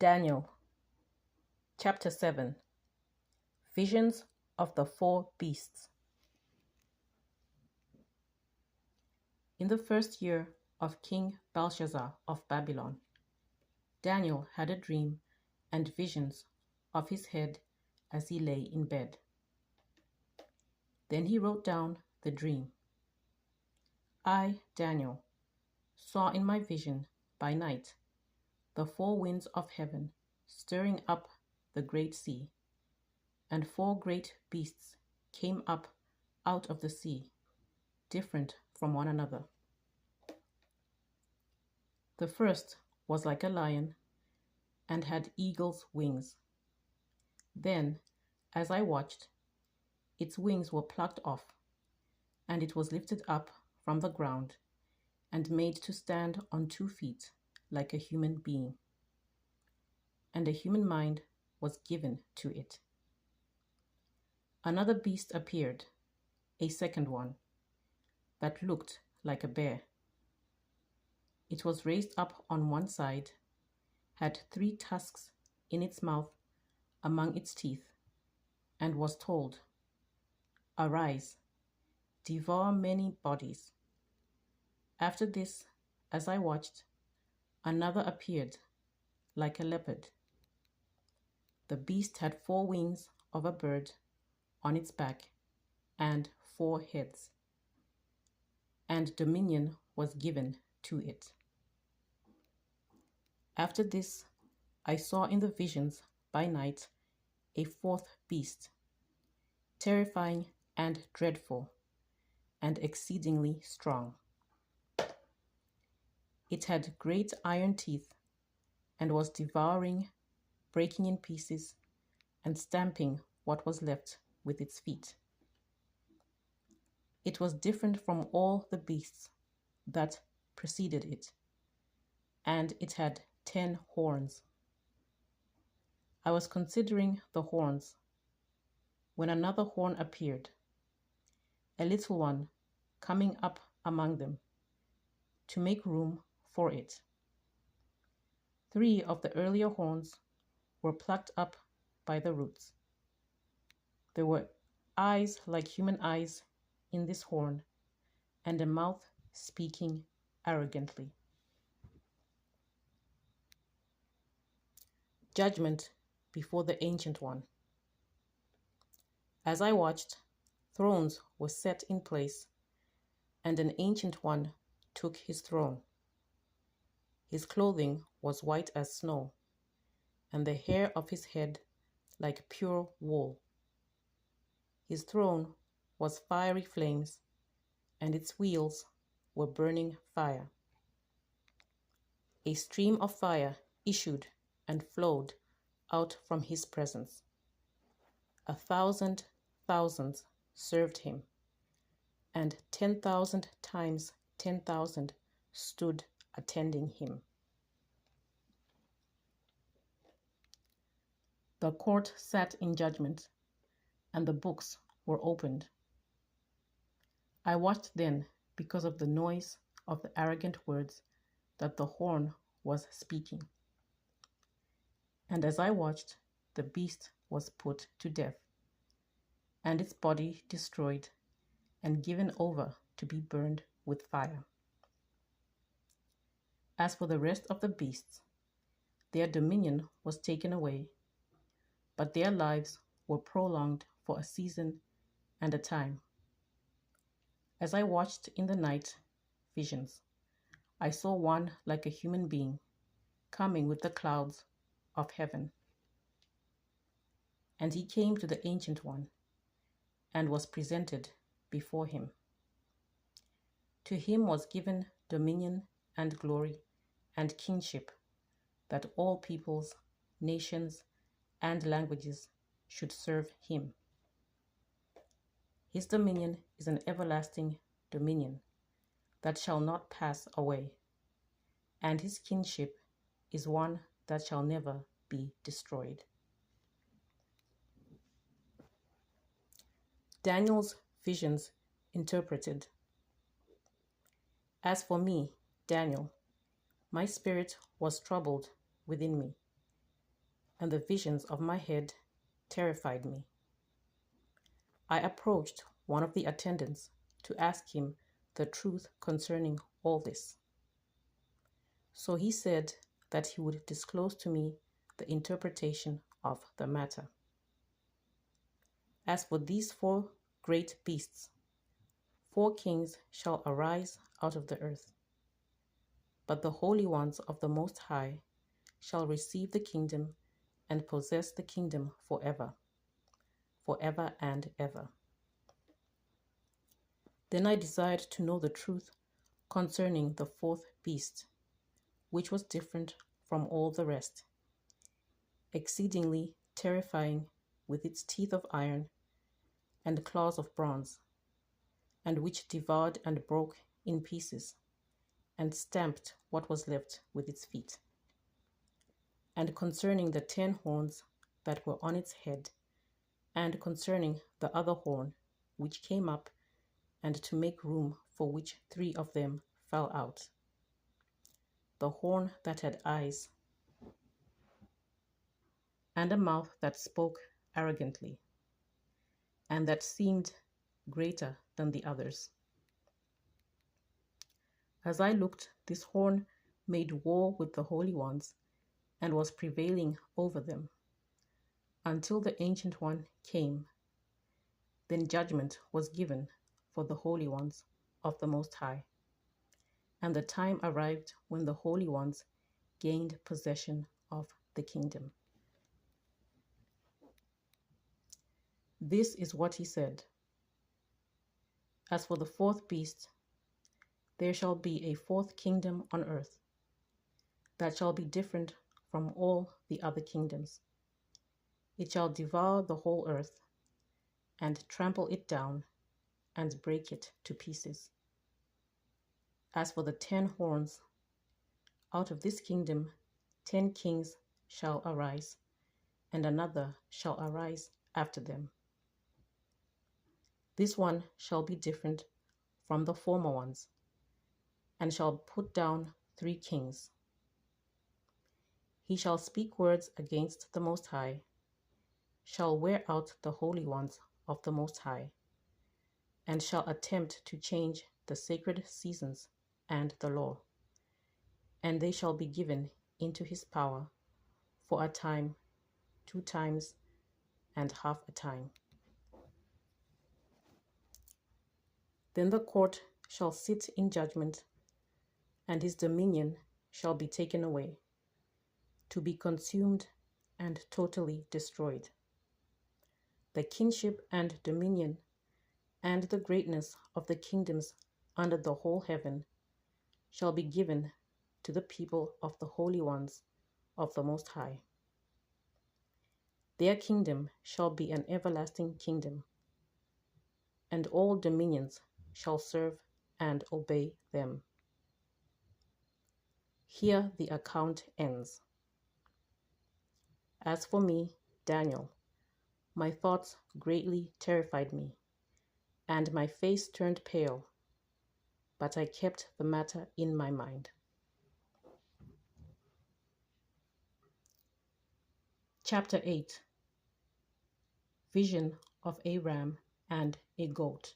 Daniel, chapter 7. Visions of the four beasts. In the first year of King Belshazzar of Babylon, Daniel had a dream and visions of his head as he lay in bed. Then he wrote down the dream. I, Daniel, saw in my vision by night the four winds of heaven stirring up the great sea, and four great beasts came up out of the sea, different from one another. The first was like a lion and had eagle's wings. Then, as I watched, its wings were plucked off, and it was lifted up from the ground and made to stand on 2 feet like a human being. And a human mind was given to it. Another beast appeared, a second one, that looked like a bear. It was raised up on one side, had 3 tusks in its mouth among its teeth, and was told, Arise, devour many bodies. After this, as I watched, another appeared, like a leopard. The beast had 4 wings of a bird on its back and 4 heads, and dominion was given to it. After this, I saw in the visions by night a 4th beast, terrifying and dreadful, and exceedingly strong. It had great iron teeth, and was devouring, breaking in pieces, and stamping what was left with its feet. It was different from all the beasts that preceded it, and it had 10 horns. I was considering the horns when another horn appeared, a little one coming up among them, to make room for it. 3 of the earlier horns were plucked up by the roots. There were eyes like human eyes in this horn, and a mouth speaking arrogantly. Judgment before the Ancient One. As I watched, thrones were set in place, and an Ancient One took his throne. His clothing was white as snow, and the hair of his head like pure wool. His throne was fiery flames, and its wheels were burning fire. A stream of fire issued and flowed out from his presence. 1,000 thousands served him, and 10,000 times 10,000 stood attending him. The court sat in judgment, and the books were opened. I watched then because of the noise of the arrogant words that the horn was speaking. And as I watched, the beast was put to death, and its body destroyed and given over to be burned with fire. As for the rest of the beasts, their dominion was taken away, but their lives were prolonged for a season and a time. As I watched in the night visions, I saw one like a human being coming with the clouds of heaven. And he came to the Ancient One and was presented before him. To him was given dominion and glory and kingship, that all peoples, nations, and languages should serve him. His dominion is an everlasting dominion that shall not pass away, and his kingship is one that shall never be destroyed. Daniel's visions interpreted. As for me, Daniel, my spirit was troubled within me, and the visions of my head terrified me. I approached one of the attendants to ask him the truth concerning all this. So he said that he would disclose to me the interpretation of the matter. As for these 4 great beasts, 4 kings shall arise out of the earth. But the holy ones of the Most High shall receive the kingdom and possess the kingdom forever, forever and ever. Then I desired to know the truth concerning the 4th beast, which was different from all the rest, exceedingly terrifying, with its teeth of iron and claws of bronze, and which devoured and broke in pieces, and stamped what was left with its feet. And concerning the 10 horns that were on its head, and concerning the other horn which came up, and to make room for which 3 of them fell out, the horn that had eyes, and a mouth that spoke arrogantly, and that seemed greater than the others. As I looked, this horn made war with the holy ones, and was prevailing over them, until the Ancient One came. Then judgment was given for the holy ones of the Most High, and the time arrived when the holy ones gained possession of the kingdom. This is what he said. As for the 4th beast, there shall be a 4th kingdom on earth, that shall be different from all the other kingdoms. It shall devour the whole earth, and trample it down, and break it to pieces. As for the 10 horns, out of this kingdom 10 kings shall arise, and another shall arise after them. This one shall be different from the former ones, and shall put down 3 kings. He shall speak words against the Most High, shall wear out the holy ones of the Most High, and shall attempt to change the sacred seasons and the law, and they shall be given into his power for a time, 2 times, and half a time. Then the court shall sit in judgment, and his dominion shall be taken away, to be consumed and totally destroyed. The kingship and dominion and the greatness of the kingdoms under the whole heaven shall be given to the people of the holy ones of the Most High. Their kingdom shall be an everlasting kingdom, and all dominions shall serve and obey them. Here the account ends. As for me, Daniel, my thoughts greatly terrified me, and my face turned pale, but I kept the matter in my mind. Chapter 8. Vision of a ram and a goat.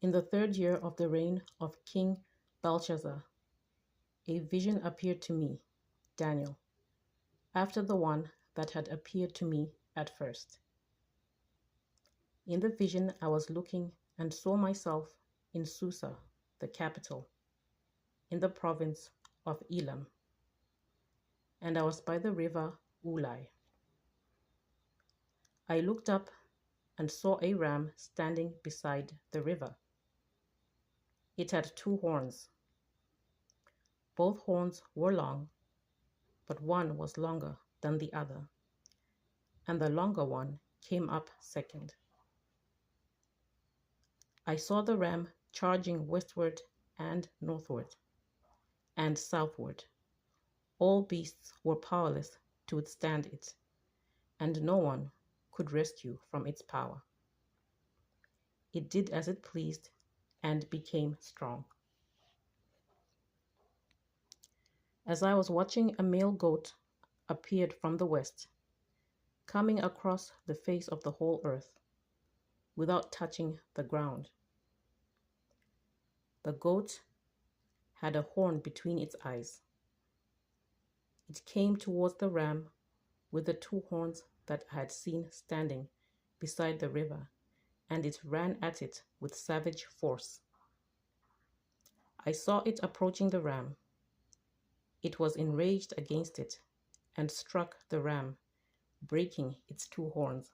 In the 3rd year of the reign of King Belshazzar, a vision appeared to me, Daniel, after the one that had appeared to me at first. In the vision I was looking and saw myself in Susa, the capital, in the province of Elam, and I was by the river Ulai. I looked up and saw a ram standing beside the river. It had 2 horns. Both horns were long, but one was longer than the other, and the longer one came up second. I saw the ram charging westward and northward and southward. All beasts were powerless to withstand it, and no one could rescue from its power. It did as it pleased and became strong. As I was watching, a male goat appeared from the west, coming across the face of the whole earth, without touching the ground. The goat had a horn between its eyes. It came towards the ram with the two horns that I had seen standing beside the river, and it ran at it with savage force. I saw it approaching the ram. It was enraged against it and struck the ram, breaking its two horns.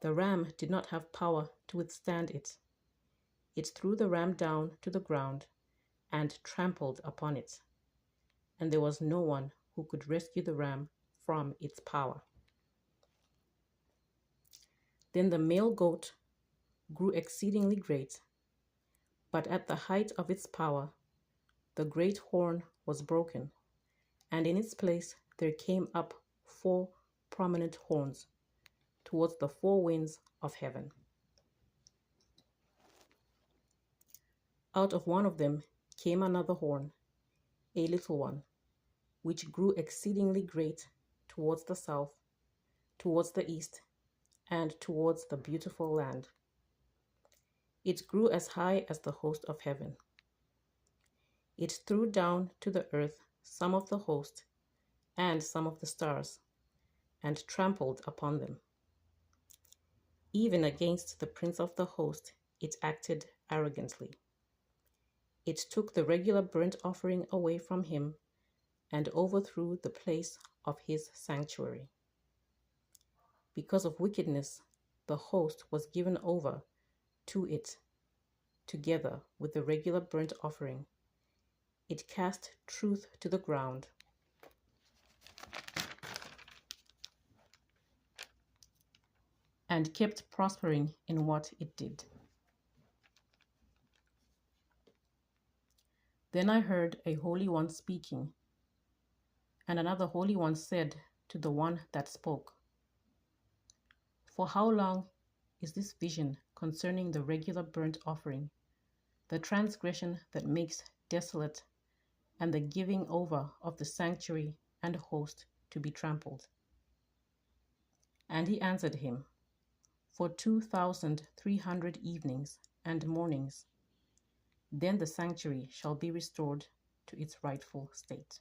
The ram did not have power to withstand it. It threw the ram down to the ground and trampled upon it, and there was no one who could rescue the ram from its power. Then the male goat grew exceedingly great, but at the height of its power, the great horn was broken, and in its place there came up 4 prominent horns towards the 4 winds of heaven. Out of one of them came another horn, a little one, which grew exceedingly great towards the south, towards the east, and towards the beautiful land. It grew as high as the host of heaven. It threw down to the earth some of the host and some of the stars, and trampled upon them. Even against the prince of the host it acted arrogantly. It took the regular burnt offering away from him and overthrew the place of his sanctuary. Because of wickedness, the host was given over to it together with the regular burnt offering. It cast truth to the ground and kept prospering in what it did. Then I heard a holy one speaking, and another holy one said to the one that spoke, "For how long is this vision concerning the regular burnt offering, the transgression that makes desolate, and the giving over of the sanctuary and host to be trampled?" And he answered him, "For 2,300 evenings and mornings, then the sanctuary shall be restored to its rightful state."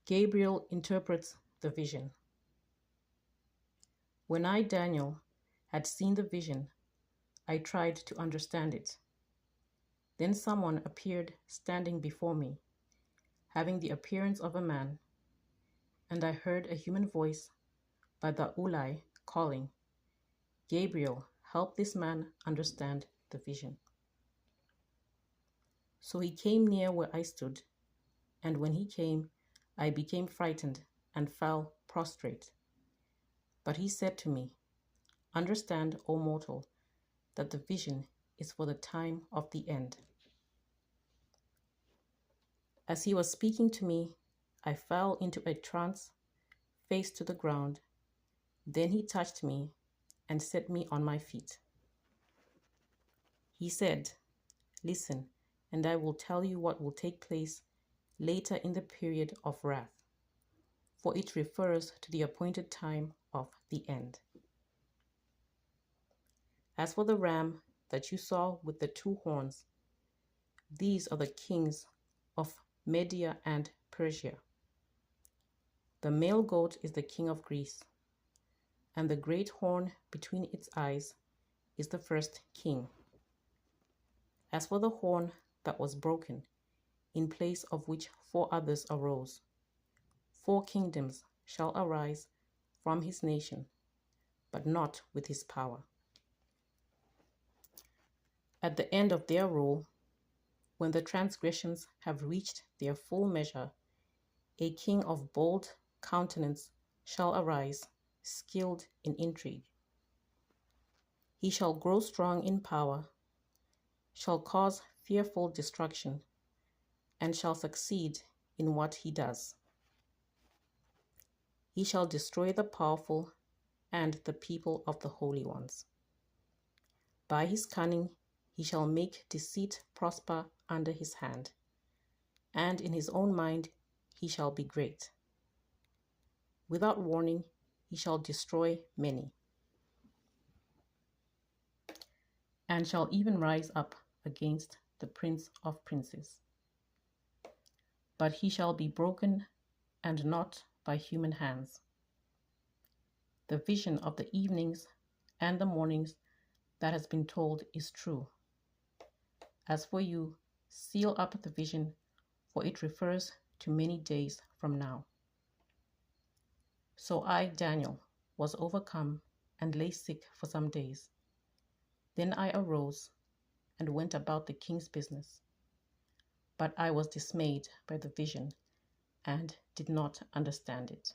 Gabriel interprets the vision. When I, Daniel, had seen the vision, I tried to understand it. Then someone appeared standing before me, having the appearance of a man, and I heard a human voice by the Ulai calling, "Gabriel, help this man understand the vision." So he came near where I stood, and when he came, I became frightened and fell prostrate. But he said to me, "Understand, O mortal, that the vision is for the time of the end." As he was speaking to me, I fell into a trance, face to the ground. Then he touched me and set me on my feet. He said, "Listen, and I will tell you what will take place later in the period of wrath, for it refers to the appointed time of the end. As for the ram that you saw with the 2 horns, these are the kings of Media and Persia. The male goat is the king of Greece, and the great horn between its eyes is the first king. As for the horn that was broken, in place of which 4 others arose, 4 kingdoms shall arise from his nation, but not with his power. At the end of their rule, when the transgressions have reached their full measure, a king of bold countenance shall arise, skilled in intrigue. He shall grow strong in power, shall cause fearful destruction, and shall succeed in what he does. He shall destroy the powerful and the people of the holy ones. By his cunning he shall make deceit prosper under his hand, and in his own mind he shall be great. Without warning, he shall destroy many, and shall even rise up against the Prince of princes. But he shall be broken, and not by human hands. The vision of the evenings and the mornings that has been told is true. As for you, seal up the vision, for it refers to many days from now. So I, Daniel, was overcome and lay sick for some days. Then I arose and went about the king's business. But I was dismayed by the vision and did not understand it.